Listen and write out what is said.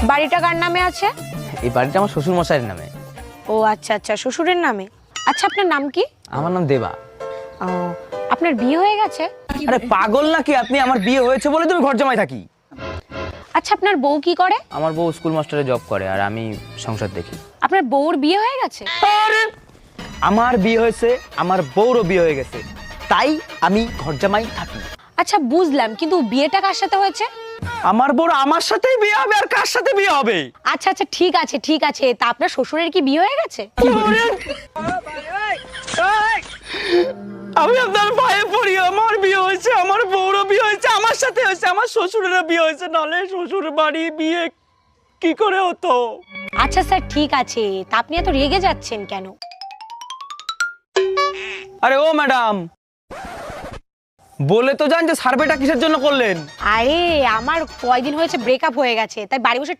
বাড়িটা কার নামে আছে? এই বাড়িটা আমার শ্বশুর মশাইয়ের নামে। ও আচ্ছা আচ্ছা, শ্বশুরের নামে। আচ্ছা, আপনার নাম কি? আমার নাম দেবা। ও, আপনার বিয়ে হয়ে গেছে? আরে পাগল নাকি আপনি? আমার বিয়ে হয়েছে বলে তুমি ঘর জামাই থাকি। আচ্ছা, আপনার বউ কি করে? আমার বউ স্কুল মাস্টারে জব করে আর আমি সংসার দেখি। আপনার বউর বিয়ে হয়ে গেছে? আরে আমার বিয়ে হয়েছে, আমার বউরও বিয়ে হয়ে গেছে, তাই আমি ঘর জামাই থাকি। আচ্ছা বুঝলাম, কিন্তু বিয়েটা কার সাথে হয়েছে? আমার বউর আমার সাথেই বিয়ে হবে, আর কার সাথে বিয়ে হবে? আচ্ছা আচ্ছা, ঠিক আছে ঠিক আছে, তা আপনার শ্বশুরের কি বিয়ে হয়ে গেছে? আমি আপনার পায়ে পড়ি, আমার বিয়ে হয়েছে, আমার বউরও বিয়ে হয়েছে, আমার সাথে হয়েছে, আমার শ্বশুরেরও বিয়ে হয়েছে, নালে শ্বশুর বাড়ি বিয়ে কি করে হতো? আচ্ছা স্যার, ঠিক আছে, তা আপনি এত রেগে যাচ্ছেন কেন? আরে ও ম্যাডাম, বলে তো যান যে সার্ভেটা কিসের জন্য করলেন? আরে আমার কয়দিন হয়েছে ব্রেকআপ হয়ে গেছে, তাই বাড়ি বসে